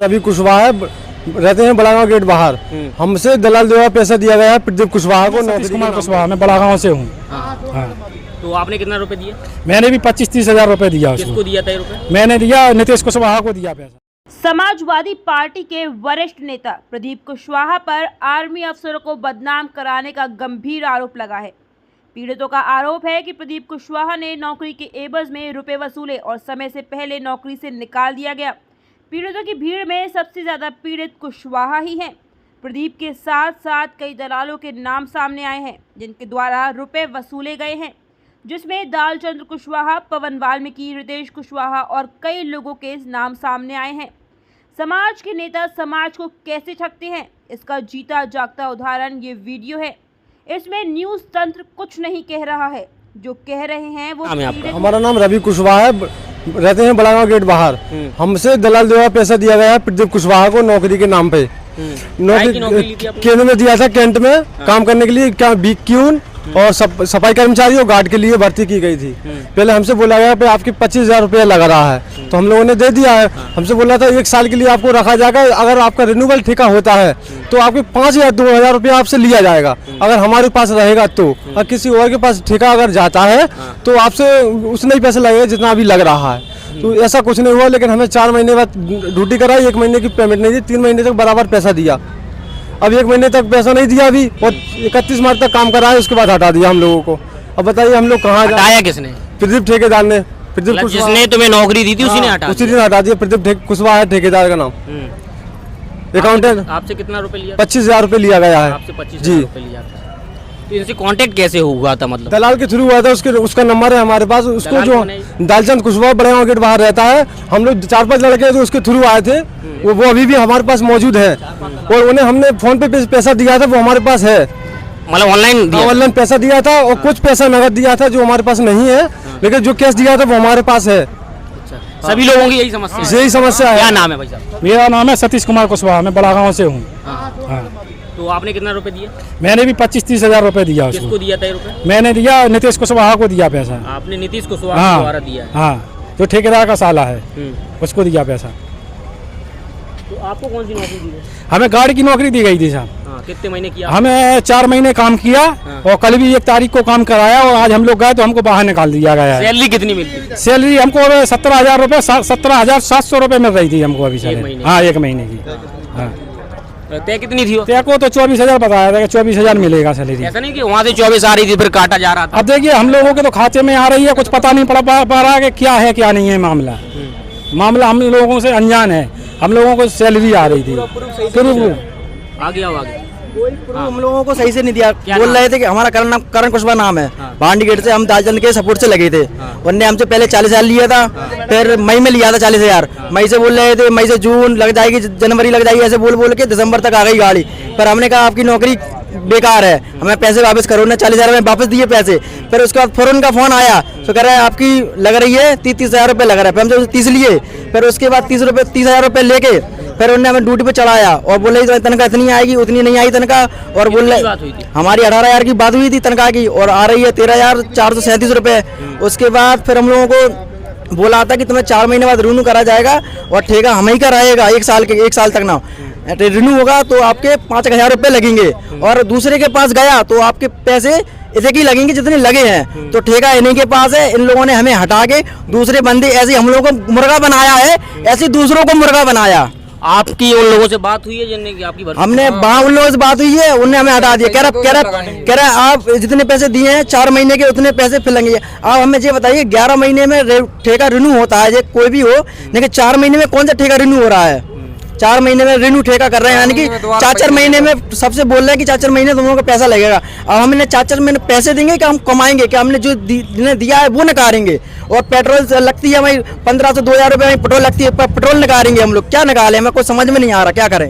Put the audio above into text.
रवि कुशवाहा रहते हैं बड़ागांव गेट बाहर। हमसे दलाल द्वारा पैसा दिया गया है प्रदीप कुशवाहा को। सतीश कुमार कुशवाहा, मैं बड़ागांव से हूँ। हाँ। तो आपने कितना रुपए दिए? मैंने भी 25-30 हजार रुपए दिया उसको। किसको दिया था ये रुपए? मैंने दिया नीतीश कुशवाहा को दिया पैसा। समाजवादी पार्टी के वरिष्ठ नेता प्रदीप कुशवाहा पर आर्मी अफसरों को बदनाम कराने का गंभीर आरोप लगा है। पीड़ितों का आरोप है कि प्रदीप कुशवाहा ने नौकरी के एवज में रुपए वसूले और समय से पहले नौकरी से निकाल दिया गया। पीड़ितों की भीड़ में सबसे ज़्यादा पीड़ित कुशवाहा ही हैं। प्रदीप के साथ साथ कई दलालों के नाम सामने आए हैं जिनके द्वारा रुपए वसूले गए हैं, जिसमें दालचंद्र कुशवाहा, पवन वाल्मीकि, रितेश कुशवाहा और कई लोगों के नाम सामने आए हैं। समाज के नेता समाज को कैसे ठगते हैं, इसका जीता जागता उदाहरण ये वीडियो है। इसमें न्यूज़ तंत्र कुछ नहीं कह रहा है, जो कह रहे हैं वो हमारा नाम रवि कुशवाहा है, रहते हैं बड़ागांव गेट बाहर। हमसे दलाल द्वारा पैसा दिया गया है प्रदीप कुशवाहा को नौकरी के नाम पे। नौकरी केंद्र में दिया था, कैंट में काम करने के लिए, क्या क्यून और सफाई कर्मचारी और गार्ड के लिए भर्ती की गई थी। पहले हमसे बोला गया पे आपके 25,000 रुपया लगा रहा है, तो हम लोगों ने दे दिया है। हमसे बोला था 1 साल के लिए आपको रखा जाएगा, अगर आपका रिन्यूअल ठेका होता है तो आपके 5 या 2,000 रुपया आपसे लिया जाएगा अगर हमारे पास रहेगा तो। और किसी और के पास ठेका अगर जाता है तो आपसे उतना ही पैसा लगेगा जितना अभी लग रहा है। तो ऐसा कुछ नहीं हुआ, लेकिन हमें 4 महीने बाद ड्यूटी कराई, 1 महीने की पेमेंट नहीं दी, 3 महीने तक बराबर पैसा दिया। अब 1 महीने तक पैसा नहीं दिया अभी, और 31 मार्च तक काम कराया, उसके बाद हटा दिया हम लोगों को। अब बताइए हम लोग कहाँ हटाया किसने? प्रदीप ठेकेदार ने। प्रदीप जिसने तुम्हें नौकरी दी थी उसी ने हटा उसी दिन हटा दिया। प्रदीप कुशवाहा है ठेकेदार का नाम। अकाउंटेंट। आपसे कितना रुपए लिया? 25,000 रुपए लिया गया है। आपसे 25,000 रुपए लिया था। तो इनसे कांटेक्ट कैसे हुआ था? मतलब दलाल के थ्रू हुआ था, उसका नंबर है हमारे पास। उसको जो दालचंद कुशवाहा बड़ागांव गेट बाहर रहता है, हम लोग 4-5 लड़के तो उसके थ्रू आए थे। वो अभी भी हमारे पास मौजूद है, और उन्हें हमने फोन पे पैसा दिया था, वो हमारे पास है। मतलब ऑनलाइन पैसा दिया था, और कुछ पैसा नगद दिया था जो हमारे पास नहीं है, लेकिन जो कैश दिया था वो हमारे पास है। सभी लोगों की यही समस्या है? यही समस्या है। क्या नाम है भाई साहब? मेरा नाम है सतीश कुमार कुशवाहा, मैं बड़ागांव से हूँ। तो आपने कितना रुपए दिए? मैंने भी 25-30 हजार रुपए दिया उसको। किसको दिया था ये रुपए? मैंने दिया नीतीश कुशवाहा को दिया पैसा। आपने नीतीश कुशवाहा द्वारा दिया है? हाँ, जो ठेकेदार का साला है उसको दिया पैसा। तो आपको कौन सी नौकरी दी है? हमें गाड़ी की नौकरी दी गई थी साहब। कितने महीने किया? हमें 4 महीने काम किया, और कल भी 1 तारीख को काम कराया, और आज हम लोग गए तो हमको बाहर निकाल दिया गया है। सैलरी कितनी मिलती? सैलरी हमको 17,000 रुपये, 17,700 रुपये मिल रही थी हमको अभी सैलरी। हाँ, 1 महीने की। हाँ, तय कितनी थी? तय को तो 24,000 बताया था कि 24,000 मिलेगा सैलरी। ऐसा नहीं कि वहाँ से 24 आ रही थी फिर काटा जा रहा था? अब देखिए हम लोगों के तो खाते में आ रही है, कुछ पता नहीं पा रहा कि क्या है क्या नहीं है मामला। हम लोगों से अनजान है, हम लोगों को सैलरी आ रही थी। आगे आओ आगे। हम लोगों को सही से नहीं दिया। बोल रहे थे कि हमारा करण कुशवाहा नाम है। भांडी गेट से हम दालचंद के सपोर्ट से लगे थे। उनने हमसे पहले 40,000 लिया था, फिर मई में लिया था 40,000। मई से बोल रहे थे मई से जून लग जाएगी, जनवरी लग जाएगी, ऐसे बोल के दिसंबर तक आ गई गाड़ी। पर हमने कहा आपकी नौकरी बेकार है, हमें पैसे वापस करो। उन्होंने 40,000 में वापस दिए पैसे। फिर उसके बाद फौरन का फोन आया तो कह रहा है आपकी लग रही है 30,000 रुपये लग रहा है। फिर हमसे 30 लिए, फिर उसके बाद 30,000 रुपये लेके फिर उन्होंने हमें ड्यूटी पे चढ़ाया, और बोले तनख्वाह इतनी आएगी, उतनी नहीं आई तनख्वाह। और बोल रहे हमारी 18,000 की बात हुई थी तनख्वाह की, और आ रही है 13,437 रुपये। उसके बाद फिर हम लोगों को बोला था कि तुम्हें 4 महीने बाद रिन्यू करा जाएगा, और ठेका हम ही का रहेगा 1 साल तक ना रिन्यू होगा तो आपके 5,000 रुपये लगेंगे। और दूसरे के पास गया तो आपके पैसे इतने की लगेंगे जितने लगे हैं। तो ठेका इन्हीं के पास है। इन लोगों ने हमें हटा के दूसरे बंदे ऐसे हम लोगों को मुर्गा बनाया है, ऐसे दूसरों को मुर्गा बनाया। आपकी उन लोगों से बात हुई है जिनने की आपकी हमने उन लोगों से बात हुई है, उनने हमें हटा दिया। कह रहा आप जितने पैसे दिए हैं 4 महीने के उतने पैसे फिर लगेंगे। आप हमें ये बताइए 11 महीने में ठेका रिन्यू होता है, ये कोई भी हो, लेकिन 4 महीने में कौन सा ठेका रिन्यू हो रहा है? 4 महीने में रिन्यू ठेका कर रहे हैं, यानी कि 4-4 महीने में सबसे बोल रहे हैं कि 4-4 महीने तुम लोगों को पैसा लगेगा। अब हमने 4-4 महीने पैसे देंगे कि हम कमाएंगे, कि हमने जो दिया है वो नकारेंगे। और पेट्रोल लगती है हमारी 1500 2,000 रुपये पेट्रोल लगती है, पेट्रोल नकारेंगे हम लोग। क्या निकालें? हमें कुछ समझ में नहीं आ रहा क्या करें।